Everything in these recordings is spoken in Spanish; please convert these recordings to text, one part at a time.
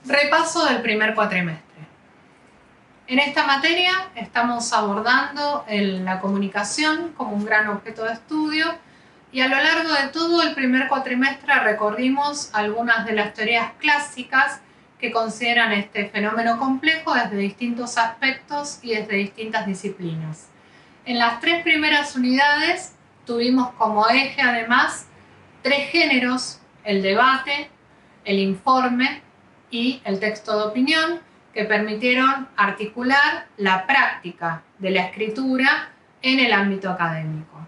Repaso del primer cuatrimestre. En esta materia estamos abordando la comunicación como un gran objeto de estudio y a lo largo de todo el primer cuatrimestre recorrimos algunas de las teorías clásicas que consideran este fenómeno complejo desde distintos aspectos y desde distintas disciplinas. En las tres primeras unidades tuvimos como eje además tres géneros: el debate, el informe y el texto de opinión, que permitieron articular la práctica de la escritura en el ámbito académico.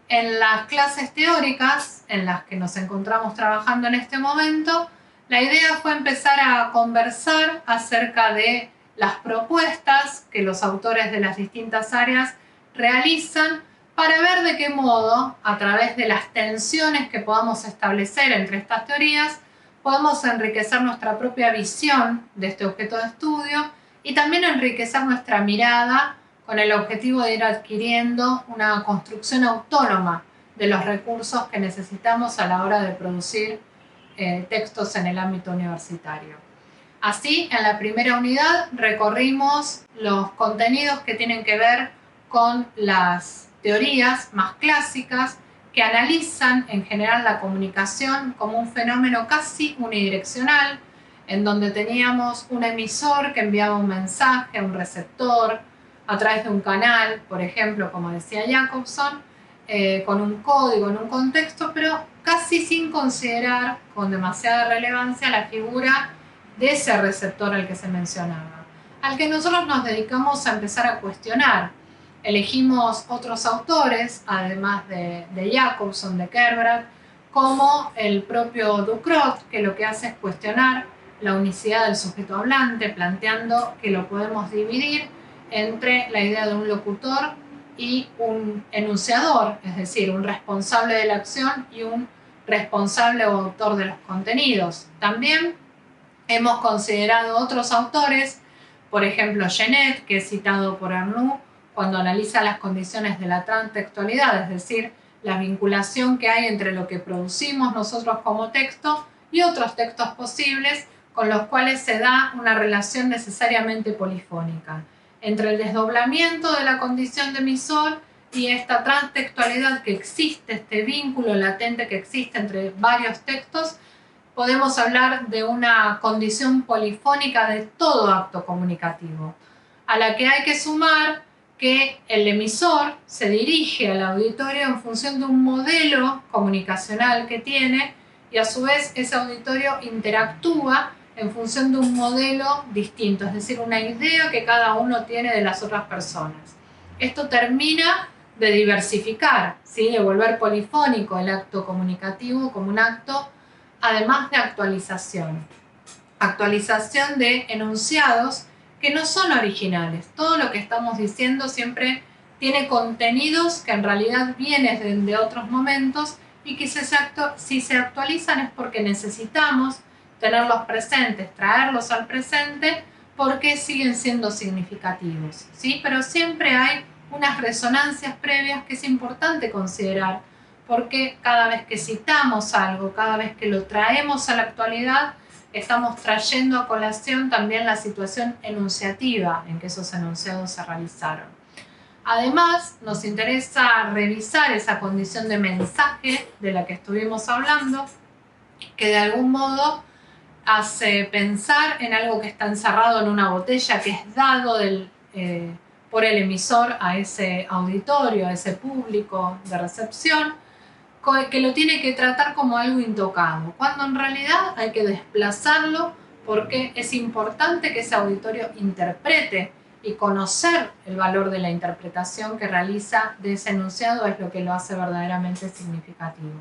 En las clases teóricas en las que nos encontramos trabajando en este momento, la idea fue empezar a conversar acerca de las propuestas que los autores de las distintas áreas realizan para ver de qué modo, a través de las tensiones que podamos establecer entre estas teorías, podemos enriquecer nuestra propia visión de este objeto de estudio y también enriquecer nuestra mirada con el objetivo de ir adquiriendo una construcción autónoma de los recursos que necesitamos a la hora de producir textos en el ámbito universitario. Así, en la primera unidad recorrimos los contenidos que tienen que ver con las teorías más clásicas que analizan en general la comunicación como un fenómeno casi unidireccional, en donde teníamos un emisor que enviaba un mensaje a un receptor a través de un canal, por ejemplo, como decía Jacobson, con un código en un contexto, pero casi sin considerar con demasiada relevancia la figura de ese receptor al que se mencionaba, al que nosotros nos dedicamos a empezar a cuestionar. Elegimos otros autores, además de Jacobson, de Kerbrat, como el propio Ducrot, que lo que hace es cuestionar la unicidad del sujeto hablante, planteando que lo podemos dividir entre la idea de un locutor y un enunciador, es decir, un responsable de la acción y un responsable o autor de los contenidos. También hemos considerado otros autores, por ejemplo Genet, que es citado por Arnoux cuando analiza las condiciones de la transtextualidad, es decir, la vinculación que hay entre lo que producimos nosotros como texto y otros textos posibles con los cuales se da una relación necesariamente polifónica entre el desdoblamiento de la condición de emisor y esta transtextualidad que existe, este vínculo latente que existe entre varios textos. Podemos hablar de una condición polifónica de todo acto comunicativo, a la que hay que sumar que el emisor se dirige al auditorio en función de un modelo comunicacional que tiene y a su vez ese auditorio interactúa en función de un modelo distinto, es decir, una idea que cada uno tiene de las otras personas. Esto termina de diversificar, ¿sí? De volver polifónico el acto comunicativo como un acto además de actualización. Actualización de enunciados que no son originales. Todo lo que estamos diciendo siempre tiene contenidos que en realidad vienen de otros momentos y que si se actualizan es porque necesitamos tenerlos presentes, traerlos al presente porque siguen siendo significativos, ¿sí? Pero siempre hay unas resonancias previas que es importante considerar, porque cada vez que citamos algo, cada vez que lo traemos a la actualidad, estamos trayendo a colación también la situación enunciativa en que esos enunciados se realizaron. Además, nos interesa revisar esa condición de mensaje de la que estuvimos hablando, que de algún modo hace pensar en algo que está encerrado en una botella, que es dado por el emisor a ese auditorio, a ese público de recepción, que lo tiene que tratar como algo intocado, cuando en realidad hay que desplazarlo porque es importante que ese auditorio interprete, y conocer el valor de la interpretación que realiza de ese enunciado es lo que lo hace verdaderamente significativo.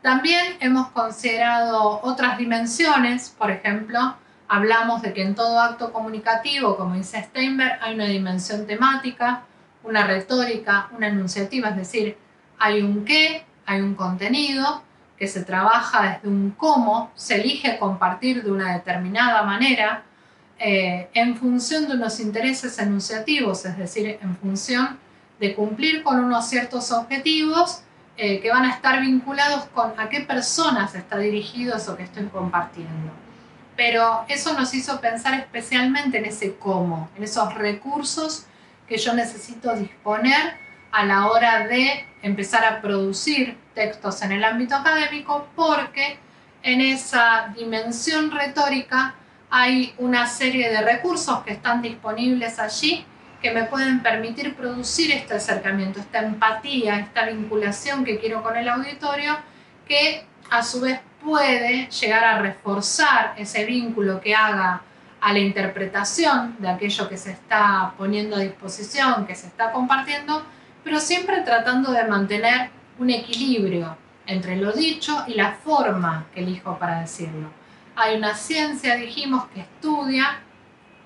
También hemos considerado otras dimensiones, por ejemplo, hablamos de que en todo acto comunicativo, como dice Steinberg, hay una dimensión temática, una retórica, una enunciativa, es decir, hay un qué, hay un contenido que se trabaja desde un cómo, se elige compartir de una determinada manera en función de unos intereses enunciativos, es decir, en función de cumplir con unos ciertos objetivos que van a estar vinculados con a qué personas está dirigido eso que estoy compartiendo. pero eso nos hizo pensar especialmente en ese cómo, en esos recursos que yo necesito disponer a la hora de empezar a producir textos en el ámbito académico, porque en esa dimensión retórica hay una serie de recursos que están disponibles allí que me pueden permitir producir este acercamiento, esta empatía, esta vinculación que quiero con el auditorio, que a su vez puede llegar a reforzar ese vínculo que haga a la interpretación de aquello que se está poniendo a disposición, que se está compartiendo, pero siempre tratando de mantener un equilibrio entre lo dicho y la forma que elijo para decirlo. Hay una ciencia, dijimos, que estudia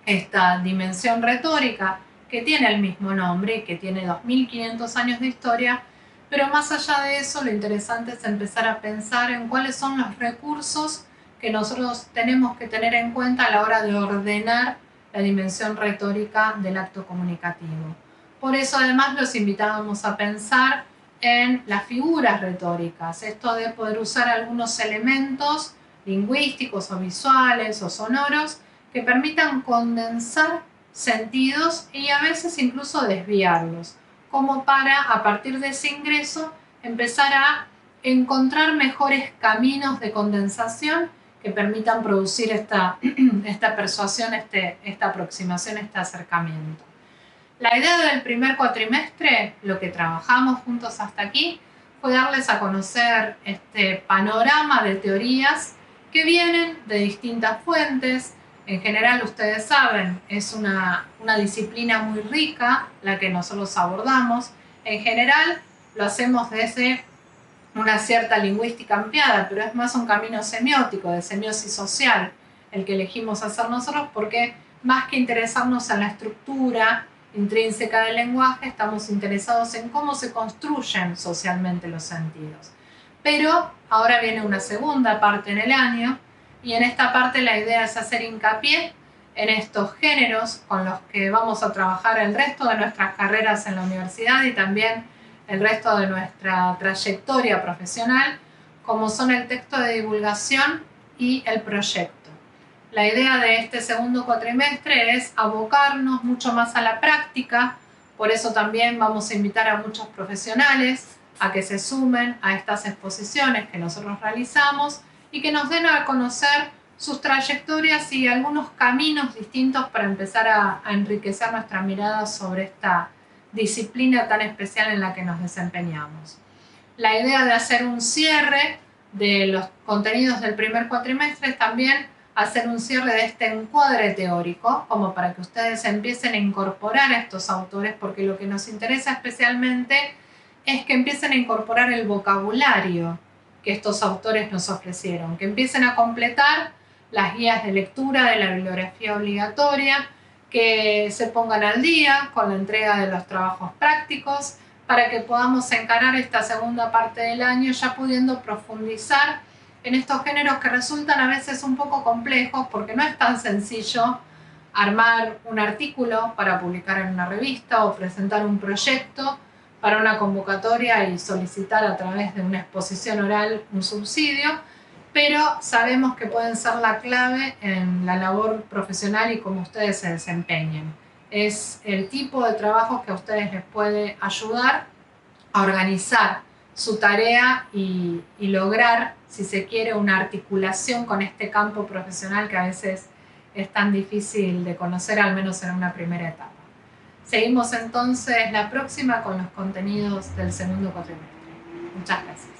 esta dimensión retórica que tiene el mismo nombre, que tiene 2500 años de historia, pero más allá de eso, lo interesante es empezar a pensar en cuáles son los recursos que nosotros tenemos que tener en cuenta a la hora de ordenar la dimensión retórica del acto comunicativo. Por eso además los invitábamos a pensar en las figuras retóricas, esto de poder usar algunos elementos lingüísticos o visuales o sonoros que permitan condensar sentidos y a veces incluso desviarlos, como para, a partir de ese ingreso, empezar a encontrar mejores caminos de condensación que permitan producir esta persuasión, esta aproximación, este acercamiento. La idea del primer cuatrimestre, lo que trabajamos juntos hasta aquí, fue darles a conocer este panorama de teorías que vienen de distintas fuentes. En general, ustedes saben, es una disciplina muy rica la que nosotros abordamos. En general, lo hacemos desde una cierta lingüística ampliada, pero es más un camino semiótico, de semiosis social, el que elegimos hacer nosotros, porque más que interesarnos en la estructura intrínseca del lenguaje, estamos interesados en cómo se construyen socialmente los sentidos. Pero ahora viene una segunda parte en el año, y en esta parte la idea es hacer hincapié en estos géneros con los que vamos a trabajar el resto de nuestras carreras en la universidad y también el resto de nuestra trayectoria profesional, como son el texto de divulgación y el proyecto. La idea de este segundo cuatrimestre es abocarnos mucho más a la práctica, por eso también vamos a invitar a muchos profesionales a que se sumen a estas exposiciones que nosotros realizamos y que nos den a conocer sus trayectorias y algunos caminos distintos para empezar a enriquecer nuestra mirada sobre esta disciplina tan especial en la que nos desempeñamos. La idea de hacer un cierre de los contenidos del primer cuatrimestre es también hacer un cierre de este encuadre teórico, como para que ustedes empiecen a incorporar a estos autores, porque lo que nos interesa especialmente es que empiecen a incorporar el vocabulario que estos autores nos ofrecieron, que empiecen a completar las guías de lectura de la bibliografía obligatoria, que se pongan al día con la entrega de los trabajos prácticos, para que podamos encarar esta segunda parte del año ya pudiendo profundizar en estos géneros que resultan a veces un poco complejos, porque no es tan sencillo armar un artículo para publicar en una revista o presentar un proyecto para una convocatoria y solicitar a través de una exposición oral un subsidio, pero sabemos que pueden ser la clave en la labor profesional y cómo ustedes se desempeñen. Es el tipo de trabajo que a ustedes les puede ayudar a organizar su tarea y lograr, si se quiere, una articulación con este campo profesional que a veces es tan difícil de conocer, al menos en una primera etapa. Seguimos entonces la próxima con los contenidos del segundo cuatrimestre. Muchas gracias.